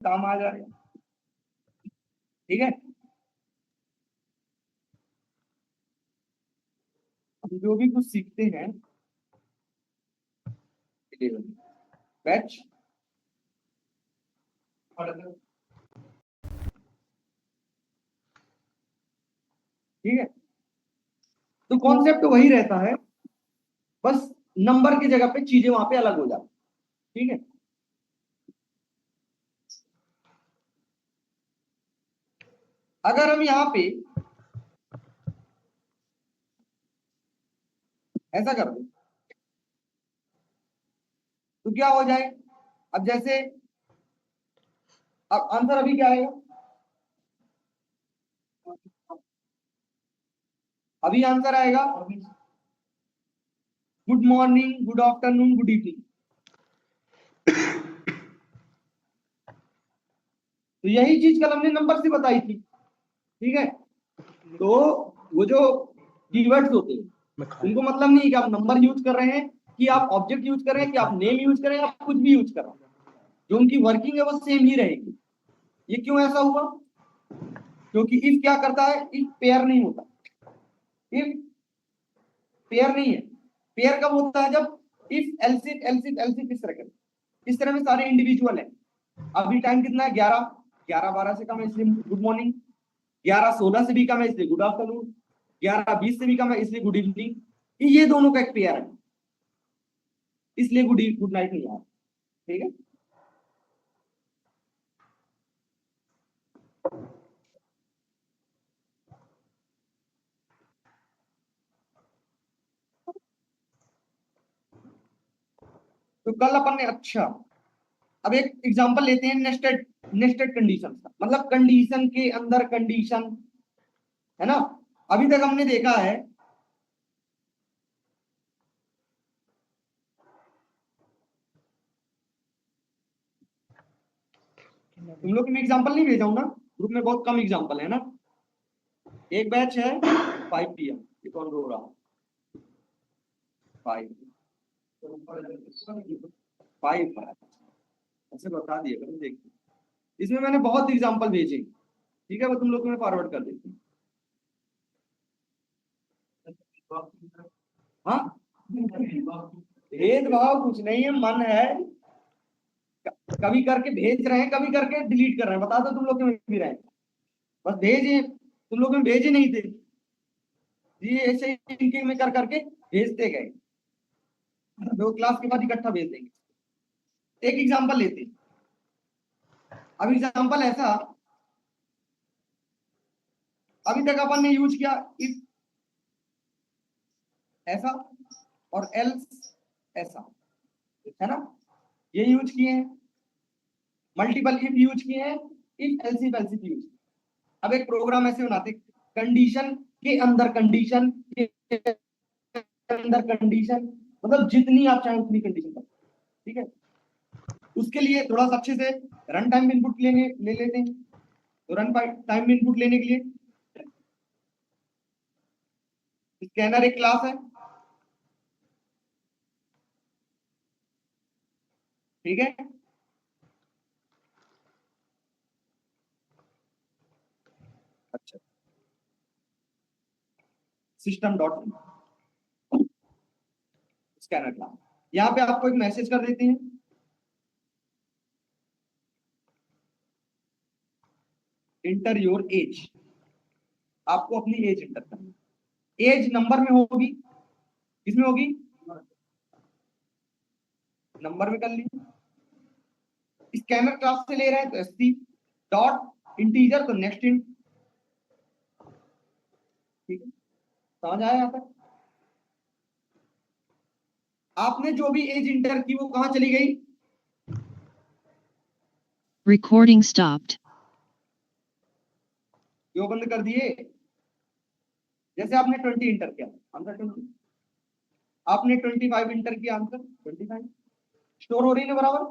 काम आ जाएगा। ठीक है, हम जो भी कुछ सीखते हैं बैच, ठीक है, तो कॉन्सेप्ट वही रहता है, बस नंबर की जगह पे चीजें वहां पे अलग हो जाती। ठीक है, अगर हम यहाँ पे ऐसा कर दो तो क्या हो जाए, अब जैसे अब आंसर अभी क्या आएगा, अभी आंसर आएगा good morning, good afternoon, good evening. तो यही चीज कल हमने नंबर से बताई थी। ठीक है, तो वो जो कीवर्ड्स होते हैं उनको मतलब नहीं कि आप नंबर यूज कर रहे हैं, कि आप ऑब्जेक्ट यूज कर रहे हैं, कि आप नेम यूज कर रहे हैं, आप कुछ भी यूज कर रहे हैं, जो उनकी वर्किंग है वो सेम ही रहेगी। ये क्यों ऐसा हुआ, क्योंकि इफ क्या करता है, इफ पेयर नहीं होता, इफ पेयर नहीं है। पेयर कब होता है, जब इफ एल्सिफ एल्सिफ एल्सिफ इस तरह के, इस तरह में सारे इंडिविजुअल है। अभी टाइम कितना है, 11, 11:12 से कम है इसलिए गुड मॉर्निंग, 11:16 से भी कम है इसलिए गुड आफ्टरनून, 11:20 से भी कम है इसलिए गुड इवनिंग। ये दोनों का एक पेयर है, इसलिए गुड नाइट नहीं आया। ठीक है, तो कल अपन ने, अच्छा अब एक एग्जांपल लेते हैं नेस्टेड, नेस्टेड कंडीशन का, मतलब कंडीशन के अंदर कंडीशन, है ना। अभी तक हमने देखा है तुम लोग मैं एग्जांपल नहीं भेजा हूं ना ग्रुप में, बहुत कम एग्जांपल है ना। एक बैच है 5 PM, ये कौन रो रहा, 5 5 ऐसे बता दिया करो, देखते इसमें मैंने बहुत एग्जांपल भेजे। ठीक है, वो तुम लोग को मैं फॉरवर्ड कर देती हूँ। हाँ, भेदभाव कुछ नहीं है, मन है, कभी करके भेज रहे हैं, कभी करके डिलीट कर रहे हैं, बता दो तुम लोग में भी रहे हैं, बस भेजे, तुम लोग में भेजे नहीं थे, ये ऐसे इनके में कर करके भेजते गए, दो क्लास के बाद इकट्ठा भेज देंगे। एक एग्जांपल लेते हैं, अब एग्जांपल ऐसा, अभी तक अपन ने यूज किया इफ ऐसा और एल्स ऐसा, है ना, ये यूज किए हैं, मल्टीपल इफ यूज किए हैं, इफ एल्सिफ एल्सिफ यूज। अब एक प्रोग्राम ऐसे बनाते, कंडीशन के अंदर कंडीशन के अंदर कंडीशन, मतलब जितनी आप चाहें उतनी कंडीशन कर। ठीक है, उसके लिए थोड़ा सा अच्छे से रन टाइम इनपुट ले लेते हैं। तो रन टाइम इनपुट लेने के लिए स्कैनर एक क्लास है। ठीक है, अच्छा, सिस्टम डॉट स्कैनर क्लास, यहाँ पे आपको एक मैसेज कर देते हैं, इंटर योर एज, आपको अपनी एज इंटर करनी, एज नंबर में होगी, किसमें होगी, नंबर में कर ली। स्कैनर क्लास से ले रहे हैं तो एससी डॉट इंटीजर, तो नेक्स्ट इंट। ठीक है, समझ आया यहाँ पर, आपने जो भी एज इंटर की वो कहां चली गई, Recording stopped. क्यों बंद कर दिए, जैसे आपने 20 इंटर किया आंसर 20, आपने 25 इंटर किया आंसर 25, स्टोर हो रही है बराबर,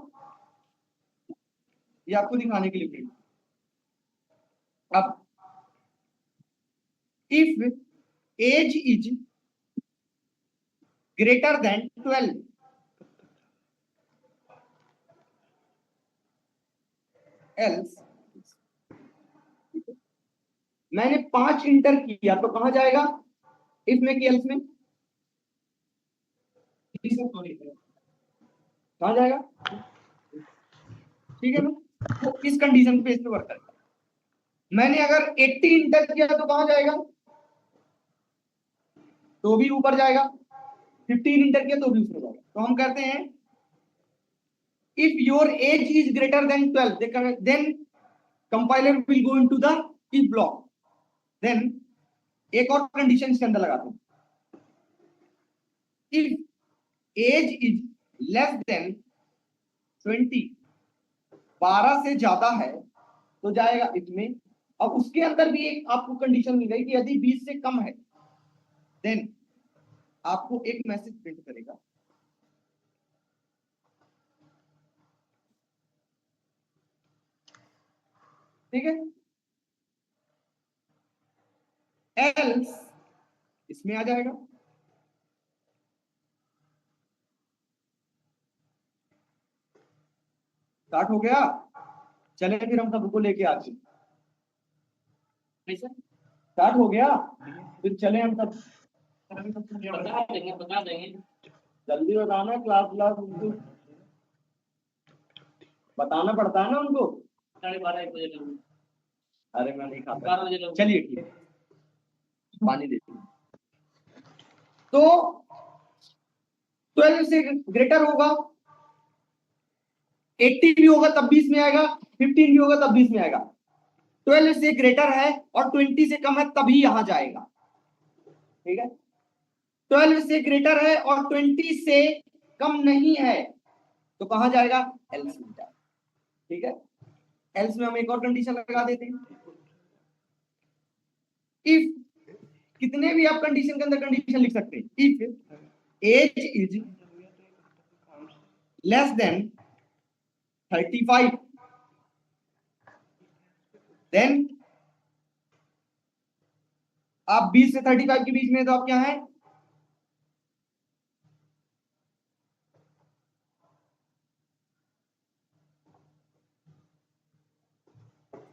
ये आपको दिखाने के लिए। अब if age is greater than 12, else मैंने 5 इंटर किया तो कहां जाएगा? इफ में कि एल्स में? कहां जाएगा? ठीक है ना, तो इस कंडीशन पे इसमें वर्क करेगा। मैंने अगर 80 इंटर किया तो कहां जाएगा? तो भी ऊपर जाएगा। 15 इंटर किया तो भी ऊपर जाएगा। तो हम कहते हैं if your age is greater than 12 then compiler will go into the if block। then एक और कंडीशन इसके अंदर लगाते हैं, if age is less than 20, 12 से ज्यादा है तो जाएगा इसमें। अब उसके अंदर भी एक आपको कंडीशन मिल गई कि यदि 20 से कम है देन आपको एक मैसेज प्रिंट करेगा। ठीक है, एल्स इसमें आ जाएगा। स्टार्ट हो गया, चले फिर हम सबको लेके आते हैं। स्टार्ट हो गया, फिर चले हम सब। बता देंगे जल्दी बताना, क्लास उनको बताना पड़ता है ना उनको। 12:30 1 बजे। अरे मैं नहीं खाता। 12 बजे। चलिए ठीक है, पानी देती हूँ। तो 12 से ग्रेटर होगा, 80 भी होगा तब 20 में आएगा, 15 भी होगा तब 20 में आएगा। 12 से ग्रेटर है और 20 से कम है तभी यहां जाएगा। ठीक है, 12 से ग्रेटर है और 20 से कम नहीं है तो कहां जाएगा? एल्स में जाएगा। ठीक है, एल्स में हम एक और कंडीशन लगा देते हैं। इफ कितने भी आप कंडीशन के अंदर कंडीशन लिख सकते हैं। If age is less than 35 then आप 20 से 35 के बीच में तो आप क्या है?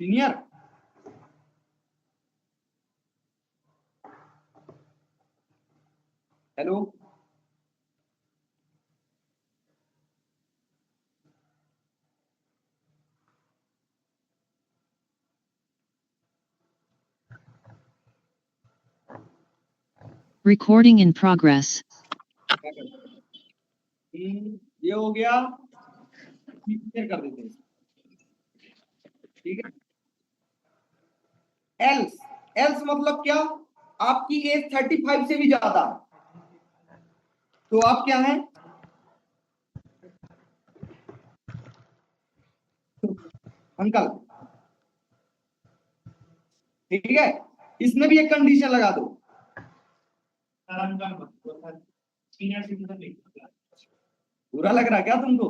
Senior. Hello, Recording in progress. ये हो गया, क्लियर कर देते हैं। ठीक है, एल्स एल्स मतलब क्या? आपकी एज 35 से भी ज्यादा तो आप क्या हैं? अंकल। ठीक है, इसमें भी एक कंडीशन लगा दो। बुरा लग रहा क्या तुमको?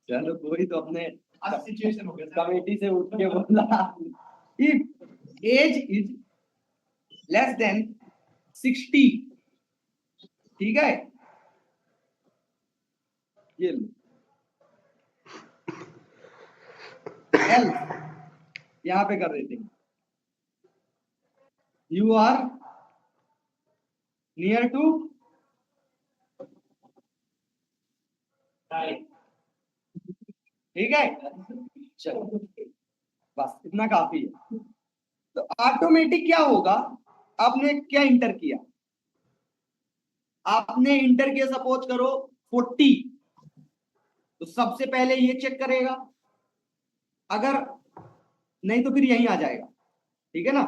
चलो कोई तो अपने सिचुएशन हो गया, कमेटी से उठ के बोला if age is less than 60। ठीक है, ये एल यहां पे कर देते हैं, यू आर नियर टू ठीक है। चलो बस इतना काफी है। तो ऑटोमेटिक क्या होगा? आपने क्या इंटर किया? आपने इंटर किया सपोज करो 40, तो सबसे पहले ये चेक करेगा, अगर नहीं तो फिर यहीं आ जाएगा। ठीक है ना,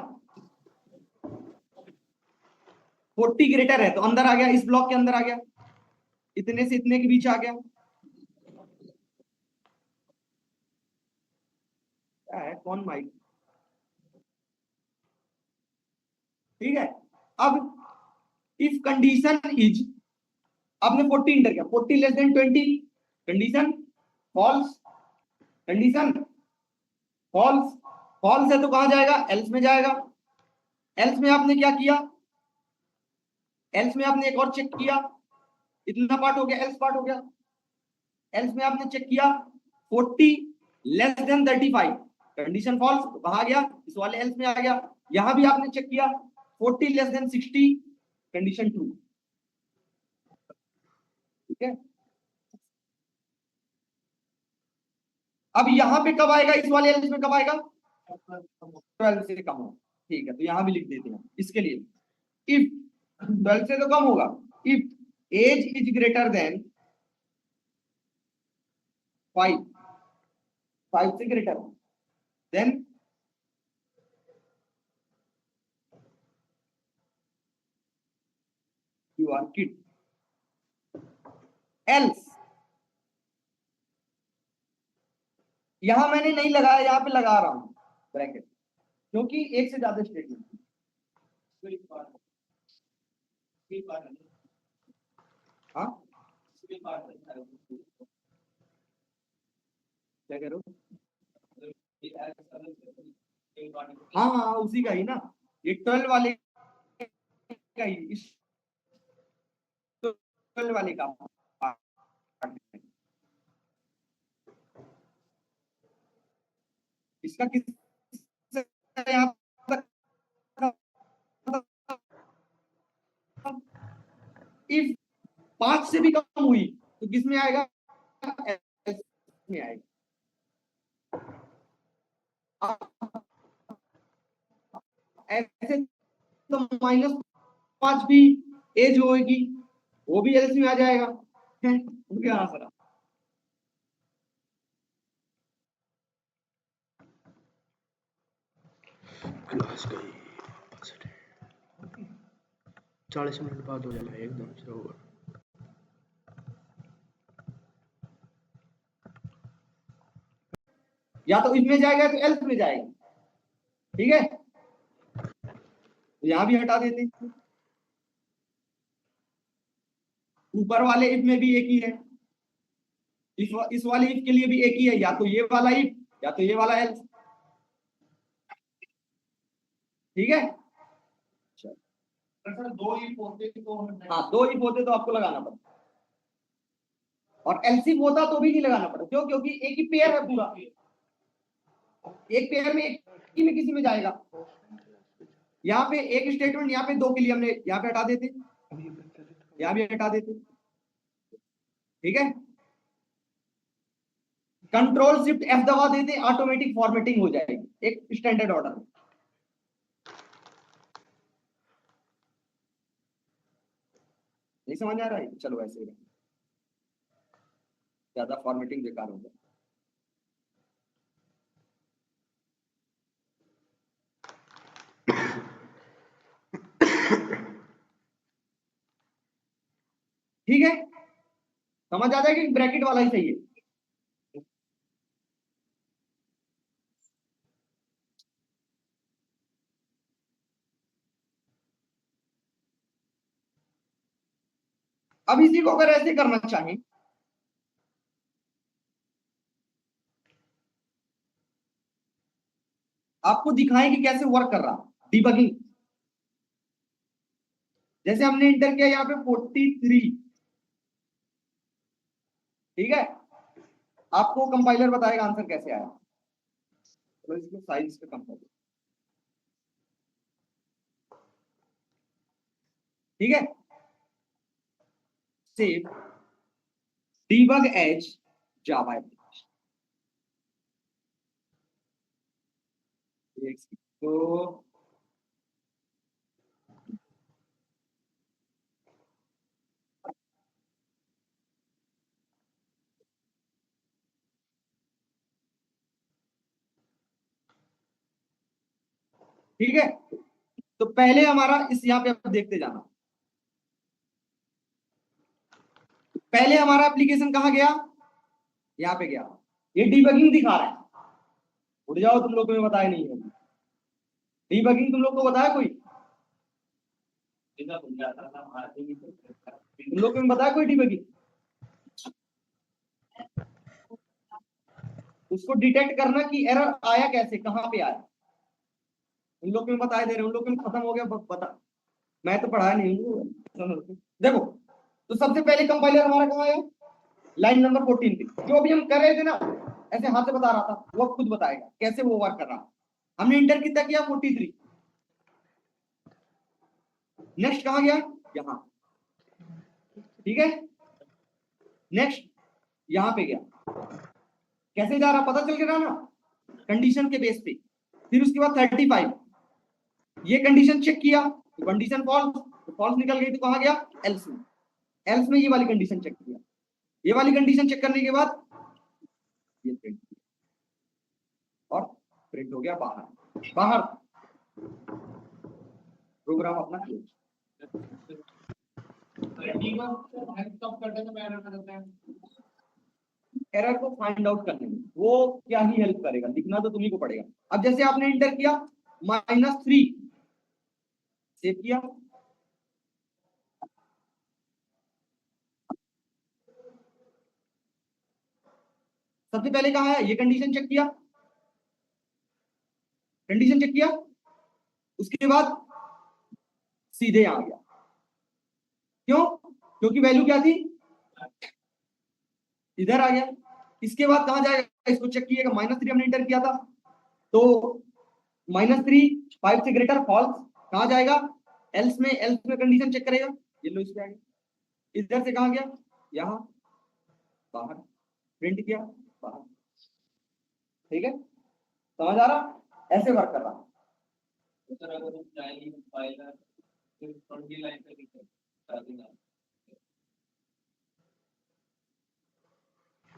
40 ग्रेटर है तो अंदर आ गया, इस ब्लॉक के अंदर आ गया, इतने से इतने के बीच आ गया। क्या है, कौन माइक? ठीक है, अब इफ कंडीशन इज, आपने 40 इंटर किया, 40 less than 20, condition false, condition false. False है तो कहां जाएगा? एल्स में जाएगा। एल्स में आपने क्या किया? एल्स में आपने एक और चेक किया, इतना पार्ट हो गया, एल्स पार्ट हो गया। एल्स में आपने चेक किया 40 लेस देन 35, कंडीशन फॉल्स, कहा गया, इस वाले एल्स में आ गया। यहां भी आपने चेक किया 40 लेस देन 60, कंडीशन ट्रू। ठीक है, अब यहां पे कब आएगा, इस वाले एल्स में कब आएगा, 12 से कम हो। ठीक है, तो यहां भी लिख देते हैं इसके लिए, इफ 12 से तो कम होगा, if age is greater than 5 से greater, then you are kid, else, यहां मैंने नहीं लगाया, यहां पे लगा रहा हूं ब्रैकेट, क्योंकि एक से ज्यादा स्टेटमेंट। हाँ क्या कह रहे हो, हाँ हाँ उसी का ही ना, ये 12 वाले का ही, इस 12 वाले का इसका किस यहाँ तक, इफ 5 से भी कम हुई तो किस में आएगा, एस में आएगा। ऐसे तो -5 भी एज होगी, वो भी एल्स में आ जाएगा। उनके आंसर क्लास गई 40 मिनट बाद हो जाना एकदम से ओवर। या तो इसमें जाएगा तो एल्स में जाएगा। ठीक है, तो यहां भी हटा देते हैं, ऊपर वाले इफ में भी एक ही है, इस वाले इफ के लिए भी एक ही है, या तो ये वाला इफ या तो ये वाला एल्स। ठीक है, दो इफ होते तो, हाँ 2 इफ होते तो आपको लगाना पड़ता, और एलसीफ होता तो भी नहीं लगाना पड़ता, क्यों, क्योंकि एक ही पेयर है पूरा, एक पेयर में एक ही में किसी में जाएगा। यहाँ पे एक स्टेटमेंट, यहाँ पे 2 के लिए हमने यहाँ पे हटा देते, यहाँ भी हटा देते। ठीक है, कंट्रोल शिफ्ट F दबा देते, ऑटोमेटिक फॉर्मेटिंग हो जाएगी एक स्टैंडर्ड ऑर्डर में। नहीं समझ आ रहा है, चलो ऐसे ही, ज्यादा फॉर्मेटिंग बेकार हो जाए। ठीक है, समझ आ जाएगा कि ब्रैकेट वाला ही सही है। अब इसी को अगर ऐसे करना चाहें, आपको दिखाएं कि कैसे वर्क कर रहा, डिबगिंग। जैसे हमने इंटर किया यहाँ पे 43, ठीक है, आपको कंपाइलर बताएगा आंसर कैसे आया। तो इसको साइज पे कम कर दो। ठीक है, save debug as Java application. तो ठीक है, तो पहले हमारा इस यहाँ पे आप देखते जाना, पहले हमारा एप्लीकेशन कहाँ गया, यहाँ पे गया, ये डीबगिंग दिखा रहा है। उठ जाओ, तुम लोग को मैं बताया नहीं है डीबगिंग, तुम लोग को बताया कोई, तुम लोग को मैं बताया कोई डीबगिंग, उसको डिटेक्ट करना कि एरर आया कैसे, कहां पे आया, उन लोग को मैं बताया दे रहे, उन लोग को खत्म हो गया बता, मैं तो पढ़ाया नहीं हूँ। देखो, तो सबसे पहले कंपाइलर हमारा कहाँ आया, लाइन नंबर 14 पे, जो भी हम कर रहे थे ना, ऐसे हाथ से बता रहा था, वो अब खुद बताएगा कैसे वो वर्क कर रहा। हमने इंटर कितना किया 43। नेक्स्ट कहां गया, यहां, ठीक है। नेक्स्ट यहां पे गया, कैसे जा रहा पता चल गया ना, कंडीशन के बेस पे। फिर उसके बाद 35, ये कंडीशन चेक किया तो कंडीशन फॉल्स, तो फॉल्स निकल गई तो कहां गया, एल्स में। एल्स में ये वाली कंडीशन चेक किया, ये वाली कंडीशन चेक करने के बाद ये प्रिंट और प्रिंट हो गया बाहर। बाहर प्रोग्राम अपना क्लोज। एरर को फाइंड आउट करने में वो क्या ही हेल्प करेगा, लिखना तो तुम्ही को पड़ेगा। अब जैसे आपने इंटर किया -3, सेव किया, सबसे पहले कहा है ये कंडीशन चेक किया, कंडीशन चेक किया, उसके बाद सीधे आ गया। क्यों, क्योंकि वैल्यू क्या थी, इधर आ गया। इसके बाद कहां जाएगा, इसको चेक किएगा, -3 हमने इंटर किया था तो -3 5 से ग्रेटर फॉल्स, कहां जाएगा, एल्स में। एल्स में कंडीशन चेक करेगा, ये लो इस पे आ गया। इधर से कहां गया, यहां, बाहर, प्रिंट किया, बाहर। ठीक है, समझ आ रहा, ऐसे वर्क कर रहा।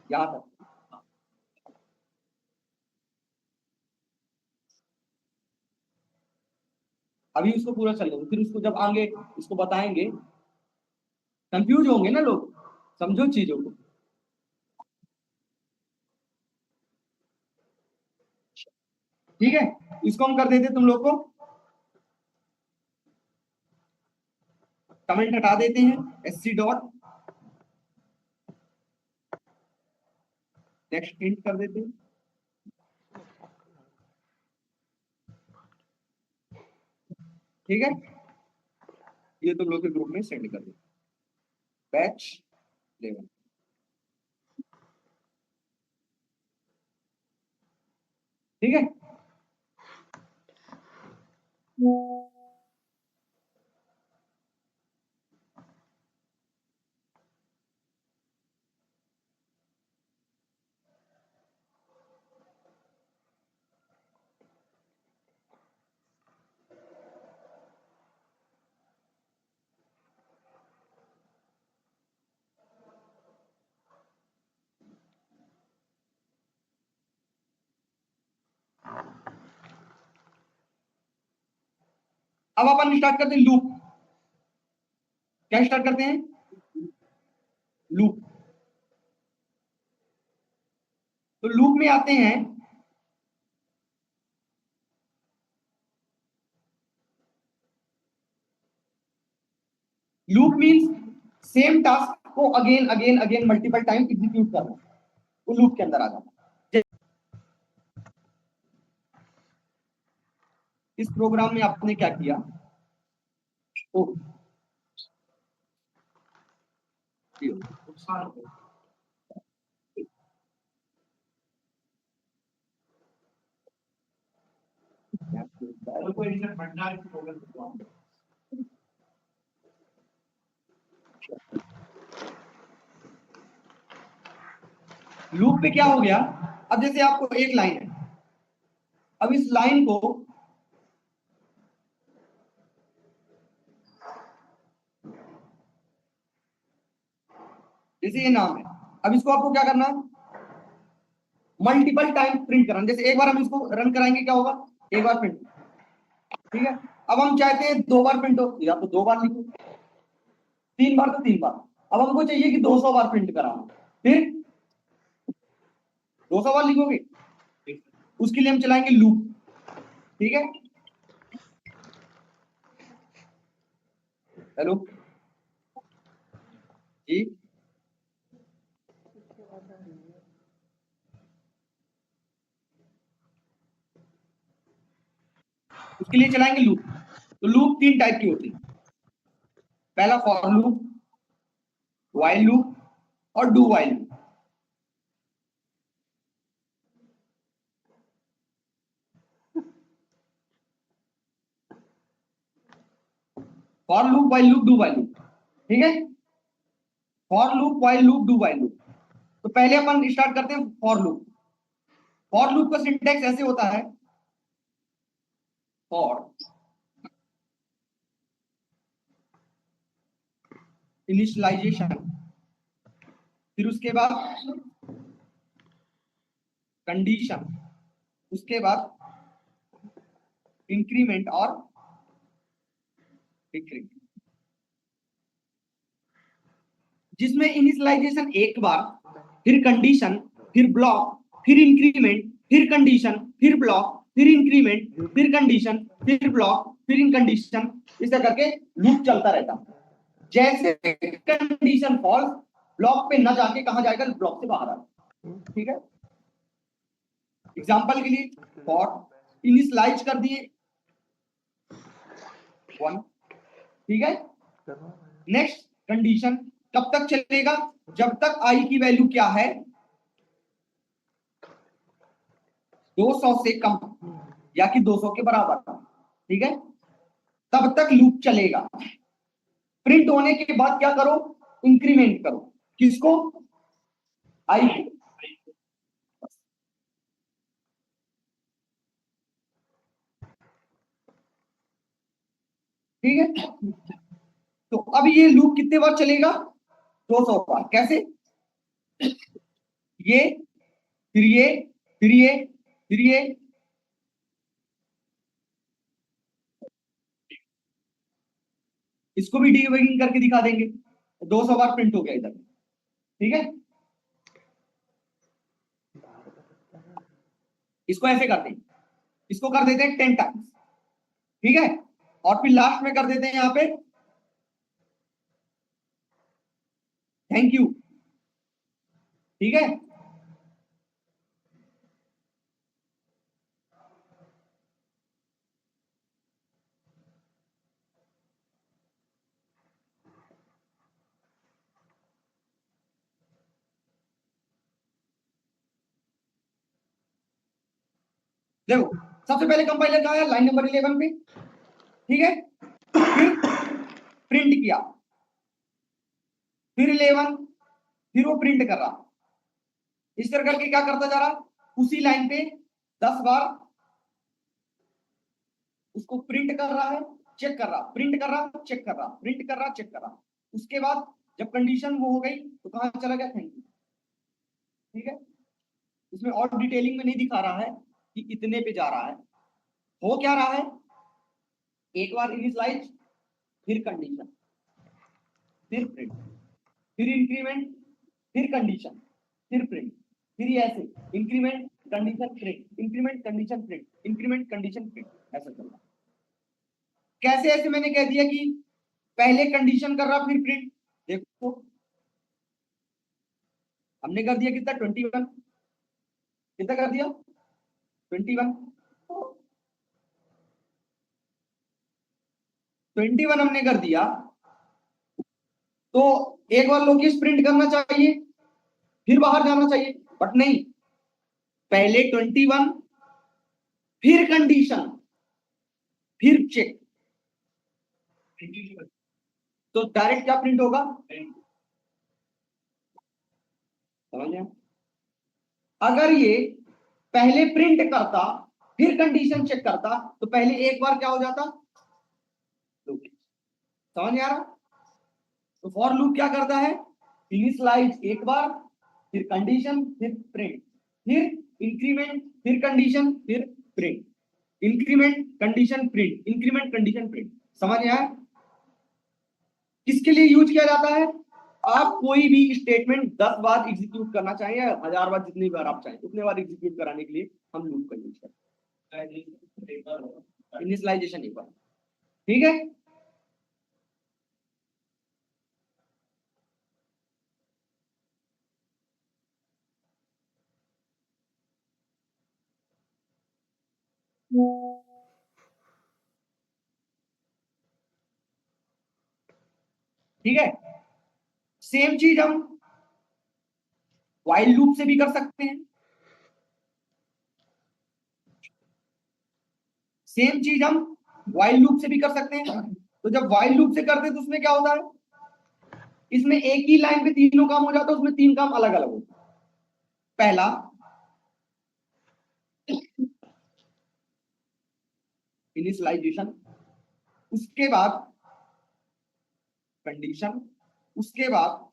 यहां तक अभी उसको पूरा चलेगा, फिर उसको जब आगे इसको बताएंगे, कंफ्यूज होंगे ना लोग, समझो चीजों को। ठीक है, इसको हम कर देते तुम लोग को, कमेंट हटा देते हैं, SC डॉट नेक्स्ट प्रिंट कर देते हैं। ठीक है, ये तुम लोग के ग्रुप में सेंड कर दो, बैच 11। ठीक है, अब अपन स्टार्ट करते हैं लूप। क्या स्टार्ट करते हैं, लूप। तो लूप में आते हैं, लूप मींस सेम टास्क को again again again multiple time execute करना, वो लूप के अंदर आ जाता है। इस प्रोग्राम में आपने क्या किया, ओ लूप पे क्या हो गया, अब जैसे आपको एक लाइन है, अब इस लाइन को जैसे ये नाम है, अब इसको आपको क्या करना है, मल्टीपल टाइम प्रिंट करना। जैसे एक बार हम इसको रन कराएंगे क्या होगा, एक बार प्रिंट, ठीक है। अब हम चाहते हैं 2 बार प्रिंट हो, या तो 2 बार लिखो, 3 बार तो 3 बार। अब हमको चाहिए कि 200 बार प्रिंट कराना, फिर 200 बार लिखोगे, उसके लिए हम चलाएंगे लूप। ठीक है, हेलो जी, उसके लिए चलाएंगे लूप। तो लूप 3 टाइप की होती है, पहला फॉर लूप, व्हाइल लूप और do while loop. For loop, while loop, do while loop, ठीक है। For loop, while loop, do while loop. तो पहले अपन स्टार्ट करते हैं फॉर लूप। फॉर लूप का सिंटेक्स ऐसे होता है, फॉर इनिशियलाइजेशन, फिर उसके बाद कंडीशन, उसके बाद इंक्रीमेंट और डिक्रीमेंट। जिसमें इनिशियलाइजेशन एक बार, फिर कंडीशन, फिर ब्लॉक, फिर इंक्रीमेंट, फिर कंडीशन, फिर ब्लॉक, फिर इंक्रीमेंट, फिर कंडीशन, फिर ब्लॉक, फिर इन कंडीशन, इस तरह करके लूप चलता रहता। जैसे कंडीशन फॉल्स, ब्लॉक पे न जाके कहां जाएगा, ब्लॉक से बाहर आ, ठीक है। एग्जांपल के लिए फॉर इनिशियलाइज कर दिए 1, ठीक है। नेक्स्ट कंडीशन कब तक चलेगा, जब तक आई की वैल्यू क्या है, 200 से कम या कि 200 के बराबर, ठीक है, तब तक लूप चलेगा। प्रिंट होने के बाद क्या करो, इंक्रीमेंट करो, किसको, आई को। ठीक है, तो अब ये लूप कितने बार चलेगा, 200 बार। कैसे, ये फिर ये फिर ये फिर ये, इसको भी डीबगिंग करके दिखा देंगे, 200 बार प्रिंट हो गया इधर, ठीक है। इसको ऐसे करते हैं, इसको कर देते हैं 10 टाइम्स, ठीक है, और फिर लास्ट में कर देते हैं यहां पे थैंक यू, ठीक है। देखो सबसे पहले कंपाइलर का आया लाइन नंबर 11 पे, ठीक है, फिर प्रिंट किया, फिर 11, फिर वो प्रिंट कर रहा, इस तरह करके क्या करता जा रहा, उसी लाइन पे 10 बार उसको प्रिंट कर रहा है, चेक कर रहा, प्रिंट कर रहा, चेक कर रहा, प्रिंट कर रहा, चेक कर रहा। उसके बाद जब कंडीशन वो हो गई तो कहां चला गया, थैंक यू, ठीक है। इसमें और डिटेलिंग में नहीं दिखा रहा है कि इतने पे जा रहा है, हो क्या रहा है, एक बार इनिशियलाइज, फिर कंडीशन, फिर प्रिंट, फिर इंक्रीमेंट, फिर कंडीशन, फिर प्रिंट, फिर ऐसे increment condition print, increment condition print, increment condition print, ऐसा चल रहा। कैसे ऐसे मैंने कह दिया कि पहले कंडीशन कर रहा फिर प्रिंट, देखो हमने कर दिया कितना, 21, कितना कर दिया, 21, 21 हमने कर दिया, तो एक बार लोकेश प्रिंट करना चाहिए, फिर बाहर जाना चाहिए, बट नहीं, पहले 21, फिर कंडीशन, फिर चेक, तो डायरेक्ट क्या प्रिंट होगा, समझ गए। अगर ये पहले प्रिंट करता फिर कंडीशन चेक करता तो पहले एक बार क्या हो जाता, समझ नहीं आ रहा। तो फॉर लूप क्या करता है, इनिशियलाइज एक बार, फिर कंडीशन, फिर प्रिंट, फिर इंक्रीमेंट, फिर कंडीशन, फिर print, increment condition print, increment condition print. समझ में आया, किसके लिए यूज किया जाता है, आप कोई भी स्टेटमेंट 10 बार एग्जीक्यूट करना चाहें या 1000 बार, जितनी बार आप चाहें उतने बार एग्जीक्यूट कराने के लिए हम लूप का यूज करते हैं, इनिशियलाइजेशन एक बार, ठीक है। ठीक है, सेम चीज हम व्हाइल लूप से भी कर सकते हैं, सेम चीज हम व्हाइल लूप से भी कर सकते हैं। तो जब व्हाइल लूप से करते तो उसमें क्या होता है, इसमें एक ही लाइन पे तीनों काम हो जाता है, उसमें तीन काम अलग अलग होते हैं। पहला इनिशियलाइजेशन, उसके बाद कंडीशन, उसके बाद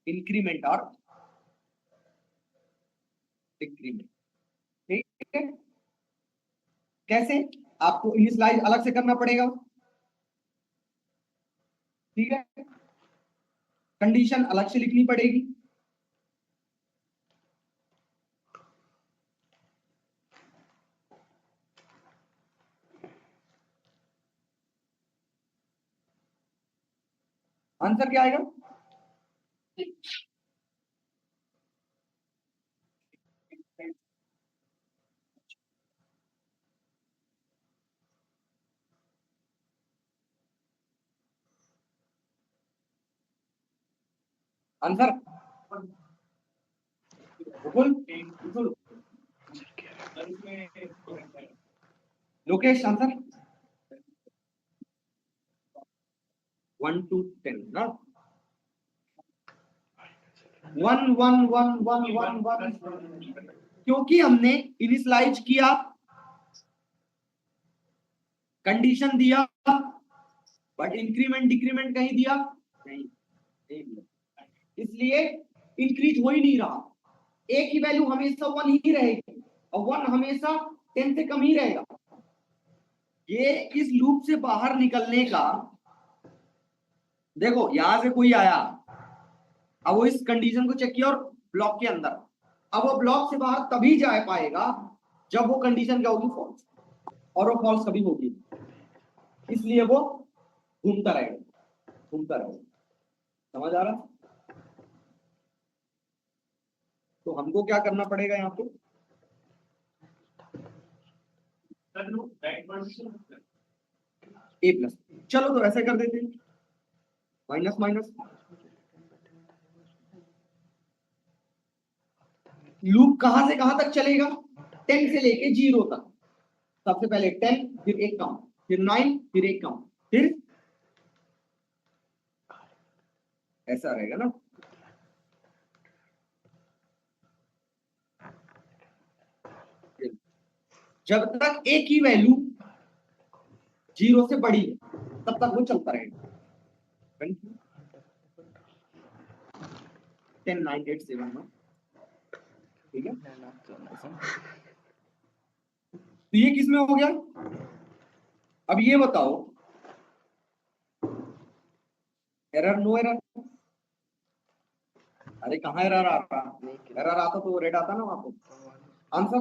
इंक्रीमेंट और डिक्रीमेंट। ठीक है, कैसे, आपको इनिशियलाइज अलग से करना पड़ेगा, ठीक है, कंडीशन अलग से लिखनी पड़ेगी, आंसर क्या आएगा, आंसर बिल्कुल लोकेश, आंसर 1 to 10 ना, 1 1 1 1 1 1, क्योंकि हमने इनिशियलाइज किया, कंडीशन दिया, बट इंक्रीमेंट डिक्रीमेंट कहीं दिया नहीं, इसलिए इंक्रीज हो ही नहीं रहा, एक ही वैल्यू हमेशा 1 ही रहेगी और 1 हमेशा 10 से कम ही रहेगा। ये इस लूप से बाहर निकलने का, देखो यहां से कोई आया, अब वो इस कंडीशन को चेक किया और ब्लॉक के अंदर, अब वो ब्लॉक से बाहर तभी जा पाएगा जब वो कंडीशन क्या होगी, फॉल्स, और वो फॉल्स कभी होगी, इसलिए वो घूमता रहेगा, घूमता रहेगा। समझ आ रहा, तो हमको क्या करना पड़ेगा यहाँ पे, ए प्लस, चलो तो ऐसे कर देते हैं, माइनस माइनस, लूप कहां से कहां तक चलेगा, 10 से लेके 0 तक, सबसे पहले 10, फिर एक कम, फिर 9, फिर एक कम, फिर ऐसा रहेगा ना, जब तक एक ही वैल्यू 0 से बड़ी है तब तक वो चलता रहेगा। 10 9 8 7 9, ठीक है, तो ये किसमें हो गया, अब ये बताओ, एरर नो एरर, अरे कहाँ एरर आ रहा, एरर आता तो रेड आता ना वहां पे, आंसर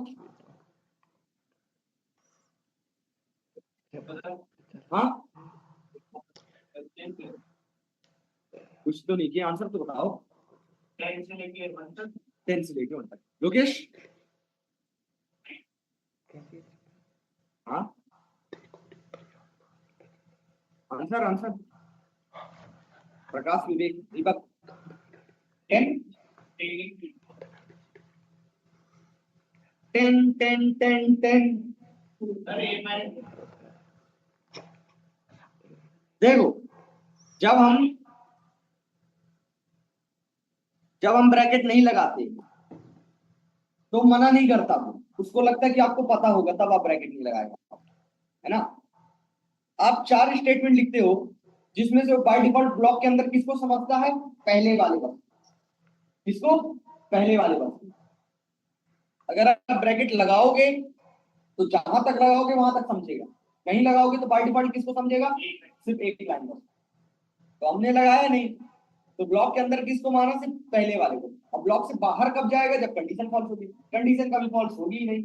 हाँ, कुछ तो नहीं किया, आंसर तो बताओ, 10 से लेके 1 तक, लोकेश, हाँ, आंसर आंसर, प्रकाश विवेक दीपक, 10 10 10 10 10, देखो जब हम ब्रैकेट नहीं लगाते तो मना नहीं करता, उसको लगता है कि आपको पता होगा तब आप ब्रैकेट नहीं लगाएगा, है ना, आप 4 स्टेटमेंट लिखते हो जिसमें से बाय डिफॉल्ट ब्लॉक के अंदर किसको समझता है, पहले वाले बस, किसको, पहले वाले बस, अगर आप ब्रैकेट लगाओगे तो जहां तक लगाओगे वहां तक समझेगा, नहीं लगाओगे तो बाय डिफॉल्ट किसको समझेगा, सिर्फ एक ही लाइन बस, तो हमने लगाया नहीं, तो ब्लॉक के अंदर किसको माना, सिर्फ पहले वाले को, अब ब्लॉक से बाहर कब जाएगा, जब कंडीशन फॉल्स होगी, कंडीशन कभी फॉल्स होगी ही नहीं,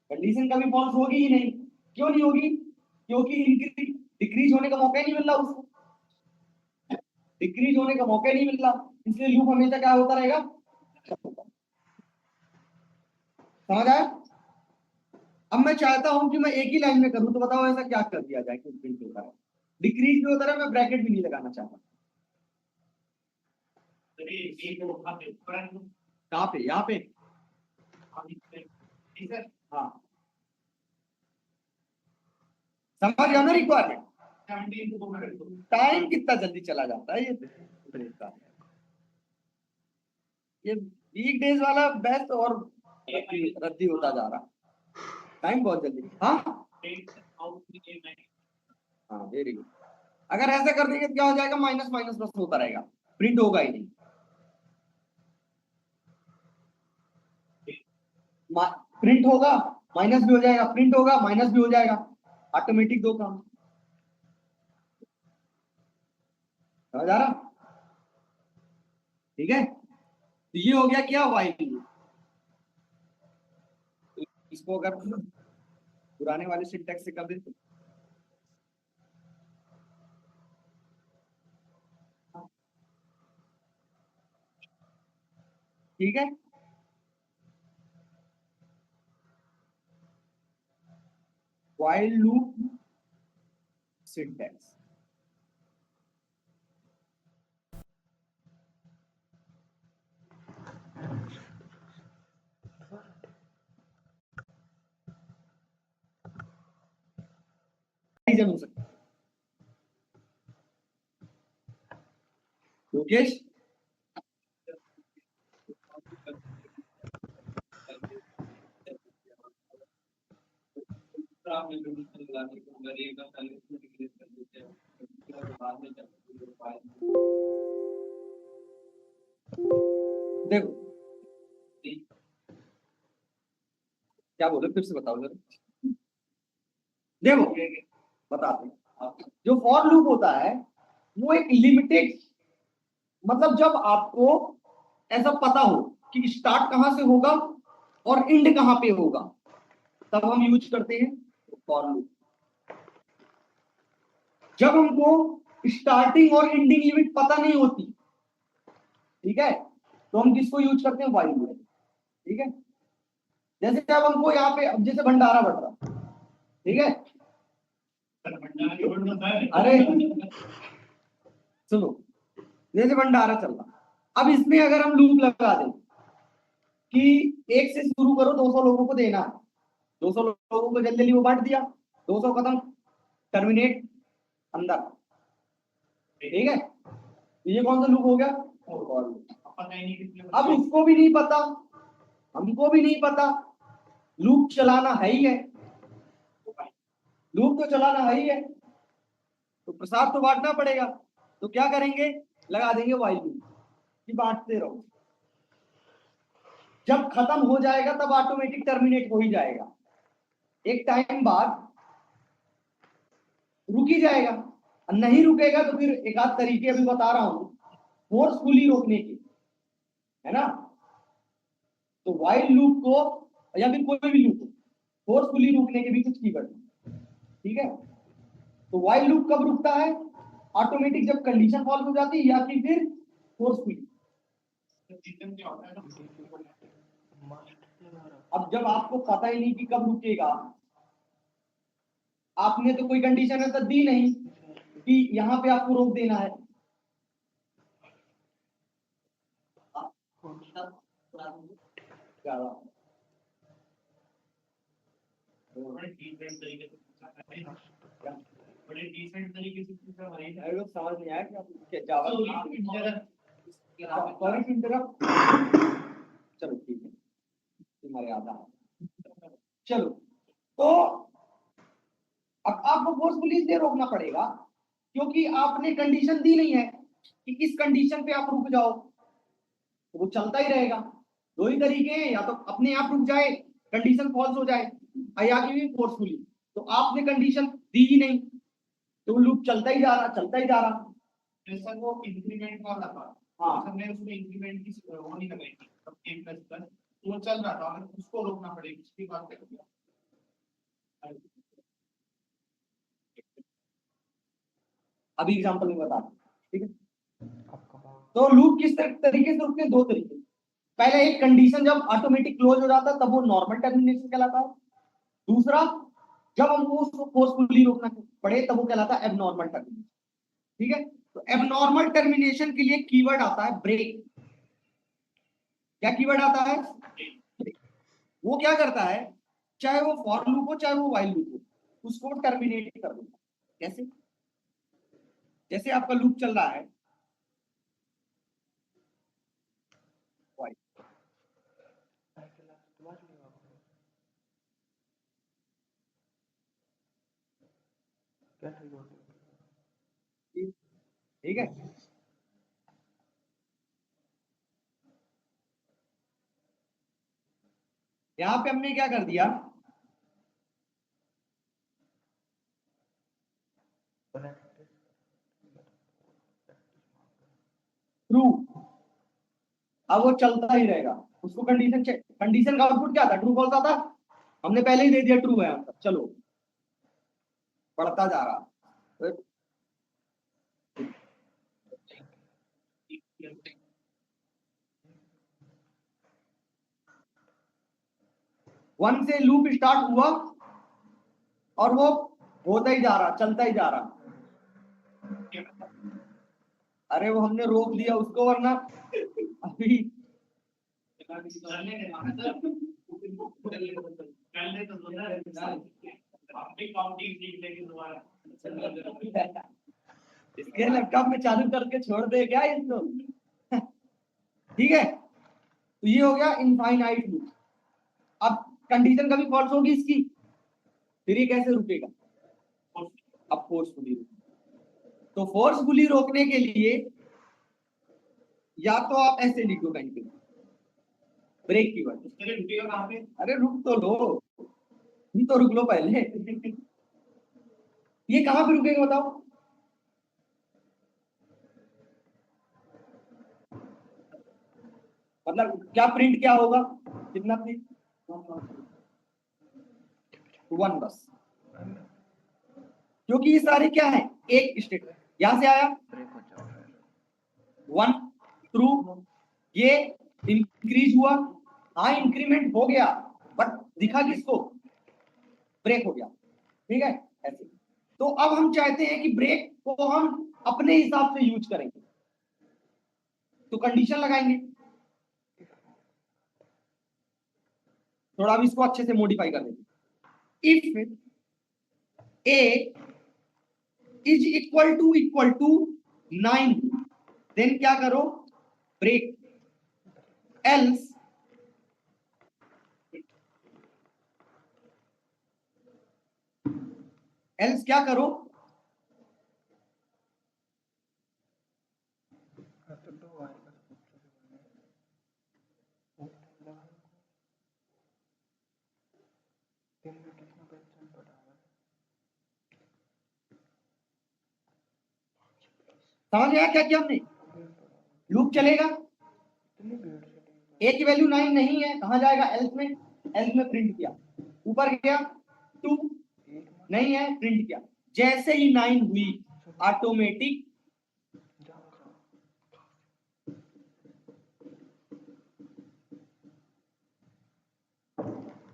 कंडीशन कभी फॉल्स होगी ही नहीं, क्यों नहीं होगी, क्योंकि इंक्रीज डिक्रीज होने का मौका ही नहीं मिल रहा उसको, डिक्रीज होने का मौका ही नहीं मिल रहा, इसलिए लूप हमेशा क्या होता रहेगा, समझ आया। अब मैं चाहता हूं कि मैं एक ही लाइन में करूं, तो बताओ ऐसा क्या कर दिया जाए कि इंक्रीज होता है, डिक्रीज भी होता है, मैं ब्रैकेट भी नहीं लगाना चाहता, कहाँ पे, यहाँ पे, हाँ, समझ गया ना रिक्वायरमेंट? टाइम कितना जल्दी चला जाता है ये ब्रेक का। ये वीक डेज वाला बेस्ट और रद्दी होता जा रहा, टाइम बहुत जल्दी। हाँ हाँ वेरी गुड। अगर ऐसा कर देंगे तो क्या हो जाएगा, माइनस माइनस बस होता रहेगा, प्रिंट होगा ही नहीं। प्रिंट होगा माइनस भी हो जाएगा, प्रिंट होगा माइनस भी हो जाएगा, ऑटोमेटिक दो काम। समझ आ रहा? ठीक है, तो ये हो गया क्या, वाइल लूप। इसको अगर पुराने वाले सिंटेक्स से कर दे तो ठीक है। वाइल लूप सिंटेक्स, रीजन हो सकता है। योगेश देखो, क्या बोले फिर से बताओ जरा। देखो बताते हैं, जो फॉर लूप होता है वो एक लिमिटेड, मतलब जब आपको ऐसा पता हो कि स्टार्ट कहां से होगा और एंड कहां पे होगा, तब हम यूज करते हैं फॉर लूप। जब हमको स्टार्टिंग और एंडिंग लिमिट पता नहीं होती, ठीक है, तो हम किसको यूज करते हैं, वाइल लूप। ठीक है, जैसे अब हमको यहाँ पे, अब जैसे भंडारा बढ़ रहा, ठीक है, अरे सुनो, जैसे भंडारा चल रहा, अब इसमें अगर हम लूप लगा दें कि एक से शुरू करो, 200 लोगों को देना है, 200 लोगों को जल्दी जल्दी वो बांट दिया, 200 खत्म, टर्मिनेट अंदर, ठीक है, ये कौन सा लूप हो गया, अब उसको भी नहीं पता, हमको भी नहीं पता, लूप चलाना है ही है, लूप तो चलाना है ही है, तो प्रसाद तो बांटना पड़ेगा, तो क्या करेंगे, लगा देंगे वाइल लूप कि बांटते रहो, जब खत्म हो जाएगा तब ऑटोमेटिक टर्मिनेट हो ही जाएगा, एक टाइम बाद रुक ही जाएगा, नहीं रुकेगा तो फिर एक आध तरीके अभी बता रहा हूं फोर्सफुली रोकने की, है ना। तो वाइल लूप को या फिर कोई भी लूप को फोर्सफुली रोकने के भी कुछ कीवर्ड, ठीक है। तो वाइल लूप कब रुकता है, ऑटोमेटिक जब कंडीशन फॉल्स हो जाती है या फिर फोर्सफुली। अब जब आपको पता ही नहीं कि कब रुकेगा, आपने तो कोई कंडीशन ऐसा दी नहीं कि यहाँ पे आपको रोक देना है, बड़े डिसेंट तरीके से पूछा भाई, लोग समझ नहीं आया कि आप जावा सॉरी इंटरप्ट, चलो ठीक है, तुम्हारे आधा, चलो। तो अब आपको फोर्सफुली इसलिए रोकना पड़ेगा क्योंकि आपने कंडीशन दी नहीं है कि इस कंडीशन पे आप रुक जाओ, तो वो चलता ही रहेगा। दो ही तरीके हैं, या तो अपने आप रुक जाए, कंडीशन फॉल्स हो जाए, या कि फोर्सफुली। तो आपने कंडीशन दी ही नहीं, तो लूप चलता ही जा रहा, चलता ही जा रहा। जैसा वो इंक्रीमेंट वाला था, हाँ हमने उसमें इंक्रीमेंट की वो नहीं लगाई थी, अब एक प्लस प्लस वो चल रहा था, हमें उसको रोकना पड़ेगा, उसकी बात करेंगे। अभी एग्जांपल में बता, ठीक है। तो लूप किस तरीके से रुकते हैं, दो तरीके। पहले एक कंडीशन जब ऑटोमेटिक क्लोज हो जाता है तब वो नॉर्मल टर्मिनेशन कहलाता है, दूसरा जब हमको उसको फोर्सफुली रोकना पड़े तब वो कहलाता है एबनॉर्मल टर्मिनेशन, ठीक है। तो एबनॉर्मल टर्मिनेशन के लिए कीवर्ड आता है ब्रेक। क्या कीवर्ड आता है, वो क्या करता है, चाहे वो फॉर लूप हो चाहे वो वाइल लूप हो, उसको टर्मिनेट कर दूंगा। कैसे? जैसे आपका लूप चल रहा है, ठीक है, यहां पे हमने क्या कर दिया, ट्रू। अब वो चलता ही रहेगा, उसको कंडीशन चेक, कंडीशन का आउटपुट क्या था, ट्रू फॉल्स आता, हमने पहले ही दे दिया ट्रू है आंसर। चलो बढ़ता जा रहा, 1 से लूप स्टार्ट हुआ और वो होता ही जा रहा, चलता ही जा रहा। अरे वो हमने रोक दिया उसको, वरना अभी इसके लैपटॉप में चालू करके छोड़ दे क्या इसको? ठीक है, तो ये हो गया इनफाइनाइट लूप। अब कंडीशन कभी फॉल्स होगी इसकी, फिर ये कैसे रुकेगा? अब फोर्सफुली रुकेगा। तो फोर्सफुली रोकने के लिए या तो आप ऐसे लिखो कहीं पे ब्रेक की वजह, रुकेगा कहां पे? अरे रुक तो लो, तुम तो रुक लो पहले। ये कहां पे रुकेगा बताओ? मतलब क्या प्रिंट क्या होगा, कितना प्रिंट? 1 बस, क्योंकि ये सारे क्या है, एक स्टेटमेंट। यहां से आया 1 ट्रू, ये इंक्रीज हुआ, हाँ इंक्रीमेंट हो गया, बट दिखा किसको? ब्रेक हो गया। ठीक है, ऐसे। तो अब हम चाहते हैं कि ब्रेक को हम अपने हिसाब से यूज करेंगे, तो कंडीशन लगाएंगे। थोड़ा भी इसको अच्छे से मॉडिफाई कर देंगे। If a is equal to 9, then क्या करो, ब्रेक। एल्स क्या करो, समझ आया क्या किया हमने? लूप चलेगा, ए की वैल्यू 9 नहीं है, कहां जाएगा, एल्स में। एल्स में प्रिंट किया, ऊपर गया 2 नहीं है, प्रिंट किया। जैसे ही 9 हुई ऑटोमेटिक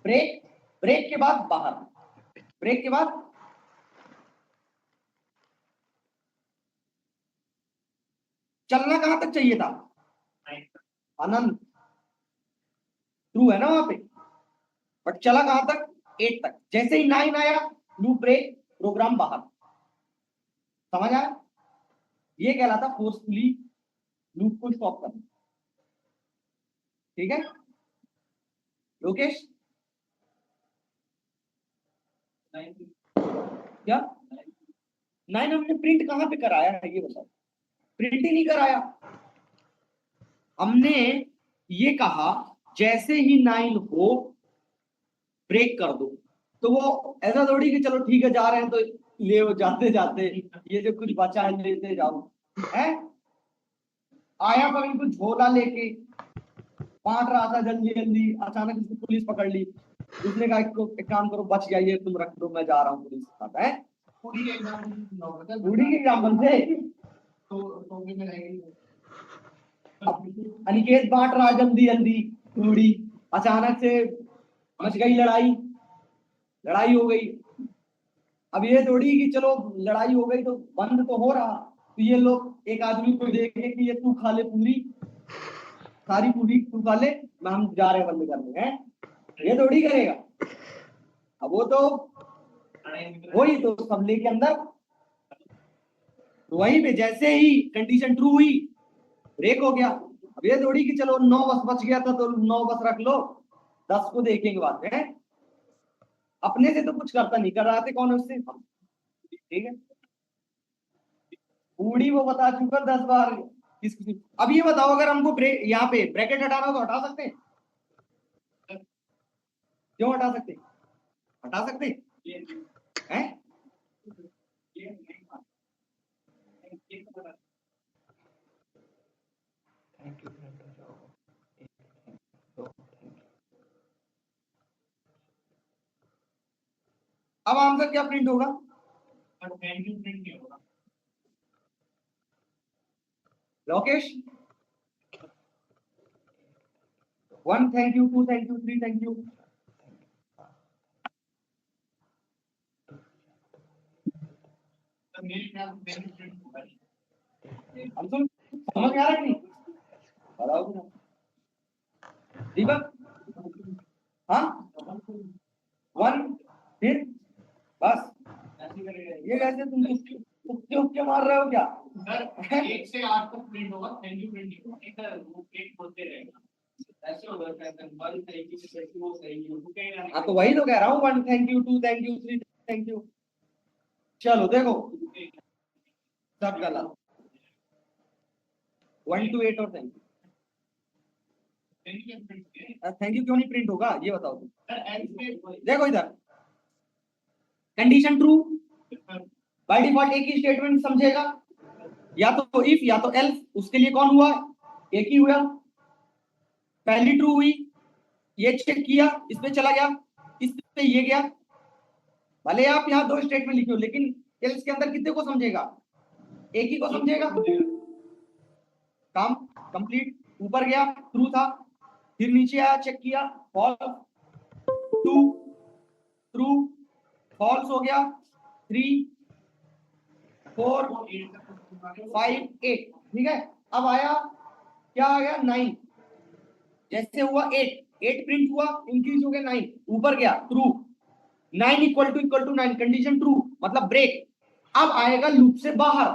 ब्रेक, ब्रेक के बाद बाहर, ब्रेक के बाद चलना कहां तक चाहिए था, अनंत। ट्रू है ना वहां पे, बट चला कहां तक, 8 तक। जैसे ही 9 आया लूप ब्रेक, प्रोग्राम बाहर। समझ आया? ये कहलाता फोर्सफुली लूप को स्टॉप करना। ठीक है लोकेश, क्या 9 हमने प्रिंट कहां पे कराया है ये बताओ? प्रिंट ही नहीं कराया, हमने ये कहा जैसे ही 9 हो ब्रेक कर दो। तो वो ऐसा थोड़ी कि चलो ठीक है जा रहे हैं तो ले वो जाते जाते ये जो कुछ बचा है लेते जाओ, है? आया कभी कुछ झोला लेके बांट रहा था जल्दी जल्दी, अचानक उसको पुलिस पकड़ ली, उसने कहा एक काम करो बच जाइए तुम, रख दो मैं जा रहा हूँ पुलिस के साथ, है? बूढ़ी के एग्जाम्पल थे। अनिकेत बांट रहा जल्दी जल्दी पूरी, अचानक से मच गई लड़ाई, लड़ाई हो गई। अब ये थोड़ी कि चलो लड़ाई हो गई तो बंद तो हो रहा, तो ये लोग एक आदमी को देखे कि ये तू खा ले पूरी, सारी पूरी तू खा ले, मैं हम जा रहे बंद करने हैं, ये थोड़ी करेगा। अब वो तो वही तो सबले के अंदर वहीं पे जैसे ही कंडीशन ट्रू हुई ब्रेक हो गया। अब ये थोड़ी कि चलो 9 बस बच गया था तो 9 बस रख लो, 10 को देखेंगे बाद में। अपने से तो कुछ करता नहीं, कर रहा थे कौन उससे, ठीक है। पूरी वो बता चुका 10 बार किस किसी। अब ये बताओ अगर हमको यहाँ पे ब्रैकेट हटाना हो तो हटा सकते हैं? क्यों हटा सकते, हटा सकते हैं? अब आंसर क्या प्रिंट होगा? Lokesh 1 thank you, 2 thank you, 3 thank you. हम तो समझ में आ रहा है नहीं? बताओ दीपक। हाँ 1 फिर बस ये कैसे तुम तुक्के मार रहे हो क्या? सर 1 से 8 तक प्रिंट होगा, थैंक यू प्रिंट होगा, इधर वो प्रिंट होते रहेगा, ऐसे होगा। वन थैंक यू, वो थैंक यू। हाँ तो वही तो कह रहा हूँ, 1 thank you, 2 thank you, 3 thank you. चलो देखो सब गलत। 1 to 8 और थैंक यू क्यों नहीं प्रिंट होगा ये बताओ तुम। देखो इधर कंडीशन ट्रू बाय डिफॉल्ट एक ही स्टेटमेंट समझेगा, या तो इफ या तो एल्स। उसके लिए कौन हुआ? एक ही हुआ। पहली ट्रू हुई, ये चेक किया, इस पे चला गया, इस पे ये गया। भले आप यहाँ 2 स्टेटमेंट लिखे हो लेकिन एल्स के अंदर कितने को समझेगा? एक ही को समझेगा। काम कंप्लीट। ऊपर गया ट्रू था, फिर नीचे आया चेक किया फॉल्स, 2 ट्रू फॉल्स हो गया, 3 4 5 8 ठीक है। अब आया क्या आ गया 9, जैसे हुआ 8 प्रिंट हुआ, इंक्रीज हो गया 9, ऊपर गया true, 9 equal to 9 condition true मतलब ब्रेक। अब आएगा लूप से बाहर,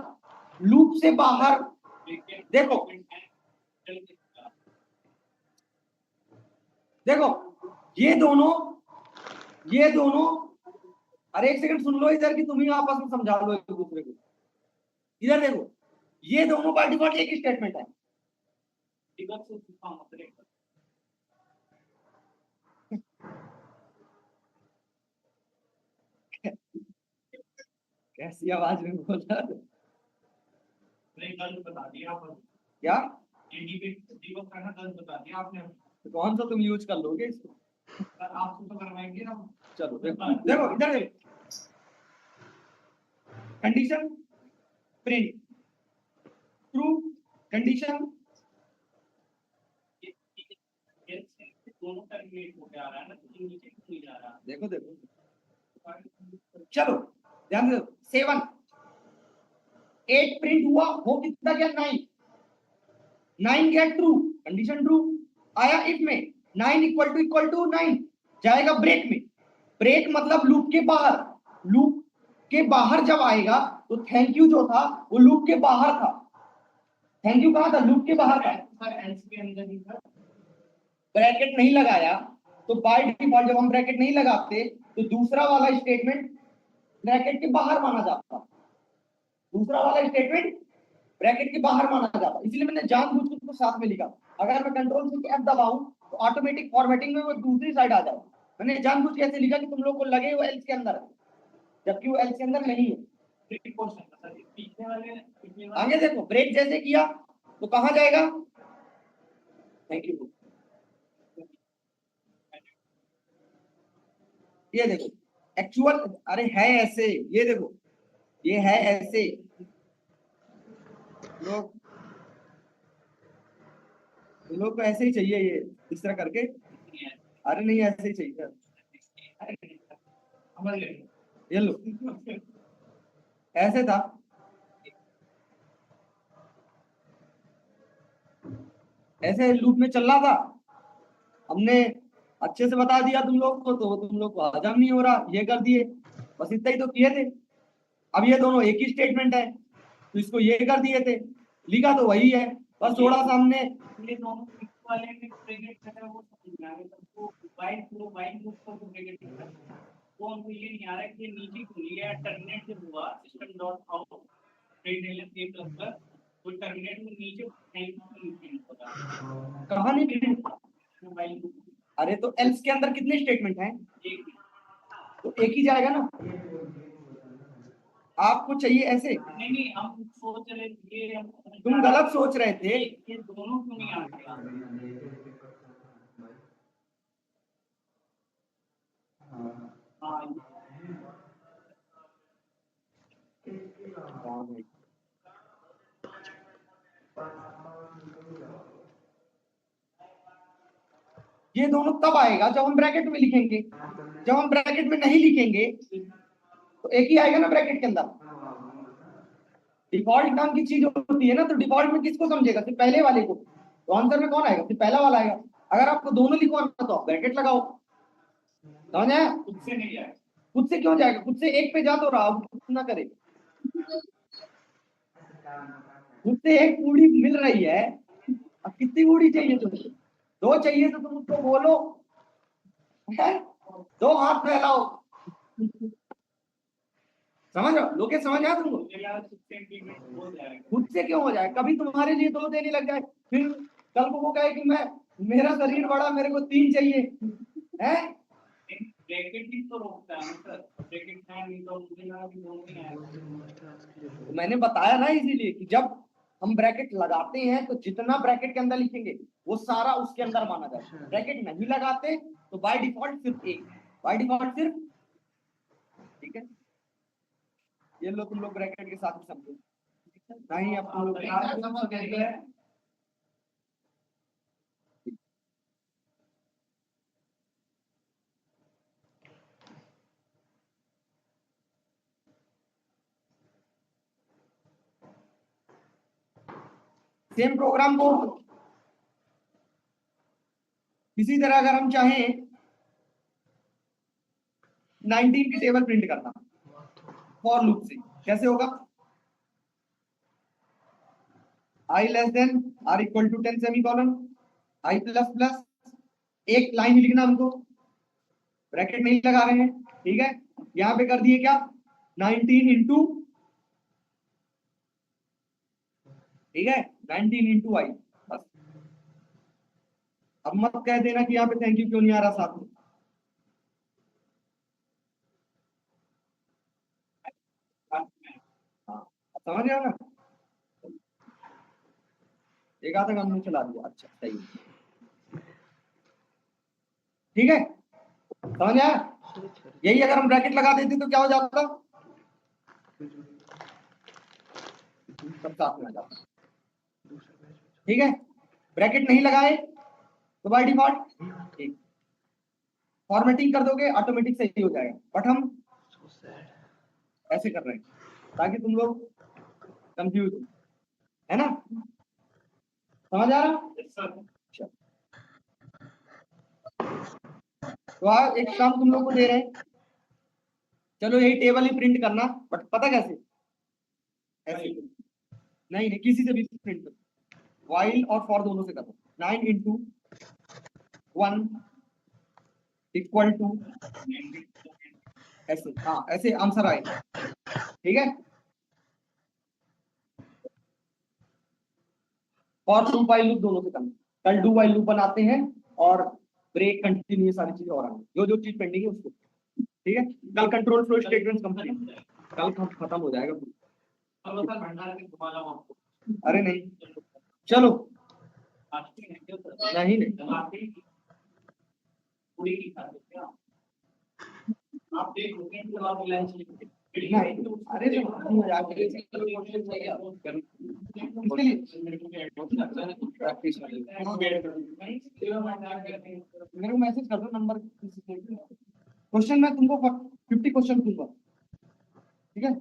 लूप से बाहर देखो देखो ये दोनों अरे एक सेकंड सुन लो इधर कि तुम ही आपस में समझा लो एक दूसरे को। इधर देखो ये दोनों बाय डिफॉल्ट एक ही स्टेटमेंट है। कैसी आवाज में बोला? बता दिया क्या बता दिया आपने, तो कौन सा तुम यूज कर लोगे इसको? आपको तो करवाएंगे ना। चलो देखो इधर देखो कंडीशन प्रिंट ट्रू कंडीशन दोनों टर्मिनेट होके आ रहा है ना, तो नीचे नहीं जा रहा। देखो चलो ध्यान दो 7 8 प्रिंट हुआ, हो कितना गया 9 गया ट्रू कंडीशन ट्रू। आया इफ में 9 इक्वल टू 9 जाएगा ब्रेक में। ब्रेक मतलब लूप के बाहर, लूप के बाहर जब आएगा तो थैंक यू जो था वो लूप के बाहर था। थैंक यू कहां था? लूप के बाहर था। सर एल्स के अंदर ही था, ब्रैकेट नहीं लगाया तो बाय डिफॉल्ट जब हम ब्रैकेट नहीं लगाते तो दूसरा वाला स्टेटमेंट ब्रैकेट के बाहर माना जाता, दूसरा वाला स्टेटमेंट ब्रैकेट के बाहर माना जाता। इसलिए मैंने जानबूझ के उसको साथ में लिखा। अगर मैं कंट्रोल शिफ्ट एफ दबाऊं तो ऑटोमेटिक फॉर्मेटिंग में वो दूसरी साइड आ जाए। मैंने जानबूझ के ऐसे लिखा कि तुम लोग को लगे वो एल्स के अंदर है, जबकि वो एल्स के अंदर नहीं है। आगे देखो ब्रेक जैसे किया तो कहां जाएगा? Thank you. ये देखो एक्चुअल, अरे है ऐसे, ये देखो ये है ऐसे लोग को ऐसे ही चाहिए ये इस तरह करके। अरे नहीं ऐसे ही चाहिए ये लो ऐसे था। ऐसे लूप में चल रहा था, हमने अच्छे से बता दिया तुम लोग को तो तुम लोग को हजम नहीं हो रहा, ये कर दिए बस इतना ही तो किए थे। अब ये दोनों एक ही स्टेटमेंट है, तो इसको ये कर दिए थे, लिखा तो वही है, बस थोड़ा सा हमने ये दोनों इस वाले में ब्रैकेट कर रहा है वो समझना है, सबको वाइल लूप को ब्रैकेट कर रहा है, वो हमको ये नहीं आ रहा है कि ये नीचे क्यों लिया है, टर्मिनेट जब हुआ system dot out print LS a plus plus, वो टर्मिनेट में नीचे थैंक यू प्रिंट होता है, कहाँ नहीं प्रिंट, वाइल लूप अरे तो एल्स के अंदर कितने स्टेटमेंट हैं, एक तो एक ही जाएगा ना, आपको चाहिए ऐसे, नहीं हम सोच रहे थे ये तुम गलत सोच रहे थे। ये दोनों क्यों नहीं आ रहे? हाँ ये दोनों तब आएगा जब हम ब्रैकेट में लिखेंगे, जब हम ब्रैकेट में नहीं लिखेंगे तो एक ही आएगा ना ब्रैकेट के अंदर। डिफॉल्ट नाम की चीज होती है ना, तो डिफॉल्ट में किसको समझेगा, सिर्फ पहले वाले को, तो आंसर में कौन आएगा, सिर्फ पहला वाला आएगा। अगर आपको दोनों लिखवाना तो आप ब्रैकेट लगाओ, समझ आया। खुद से नहीं आया, खुद से क्यों जाएगा, खुद से एक पे जा तो रहा, ना करे, खुद से एक पूरी मिल रही है, अब कितनी पूरी चाहिए तुमको, दो चाहिए तो तुम उसको बोलो, है? दो हाथ फैलाओ, समझ रहे हो, लोग समझ आया तुमको। मुझे लगा खुद से इंटीग्रेट हो जाएगा, खुद से क्यों हो जाए, कभी तुम्हारे लिए दो देने लग जाए, फिर कल को वो कहे कि मैं, मेरा शरीर बड़ा, मेरे को तीन चाहिए, है? ब्रैकेट ही तो रोकता है ना सर, ब्रैकेट है नहीं तो मुझे लगा कि दोनों ही आएगा। तो मैंने बताया ना इसीलिए कि जब हम ब्रैकेट लगाते हैं तो जितना ब्रैकेट के अंदर लिखेंगे वो सारा उसके अंदर माना जाए, ब्रैकेट नहीं लगाते तो बाय डिफॉल्ट सिर्फ एक, बाय डिफॉल्ट सिर्फ, ठीक है। ये लो तुम लोग ब्रैकेट के साथ ही समझो, नहीं अब तुम लोग समझ गए, सेम प्रोग्राम को इसी तरह अगर हम चाहें 19 की टेबल प्रिंट करना फॉर लूप से, कैसे होगा, i less than or equal to 10 semicolon, i plus plus, एक लाइन लिखना हमको, ब्रैकेट नहीं लगा रहे हैं, ठीक है। यहाँ पे कर दिए क्या, 19 इंटू, ठीक है, 19 इंटू आई, बस। अब मत कह देना कि यहाँ पे थैंक यू क्यों नहीं आ रहा साथ में, हाँ समझ रहे हो ना, एक आधा काम चला दिया, अच्छा सही, ठीक है, समझ आया। यही अगर हम ब्रैकेट लगा देते तो क्या हो जाता, सब साथ में आ जाता, ठीक है। ब्रैकेट नहीं लगाए तो बाय डिफॉल्ट ठीक, फॉर्मेटिंग कर दोगे ऑटोमेटिक सही हो जाएगा, बट हम ऐसे कर रहे हैं ताकि तुम लोग कंफ्यूज हो, है ना, समझ आ रहा। तो आज एक काम तुम लोग को दे रहे हैं, चलो यही टेबल ही प्रिंट करना, बट पता कैसे, ऐसे नहीं नहीं किसी से भी प्रिंट करो, वाइल और फॉर दोनों से करो, 9 इंटू 1 इक्वल टू, ऐसे, हाँ ऐसे आंसर आएगा, ठीक है। और डू वाइल लूप दोनों से करना, कल डू वाइल लूप बनाते हैं और ब्रेक कंटिन्यू सारी चीजें और आएंगी, जो जो चीज पेंडिंग है उसको, ठीक है। कल कंट्रोल फ्लो स्टेटमेंट्स कंप्लीट, कल खत्म हो जाएगा अरे नहीं चलो, नहीं नहीं आप देख अरे मजाक मेरे को मैसेज कर दो नंबर, क्वेश्चन मैं तुमको 50 क्वेश्चन दूंगा, ठीक है।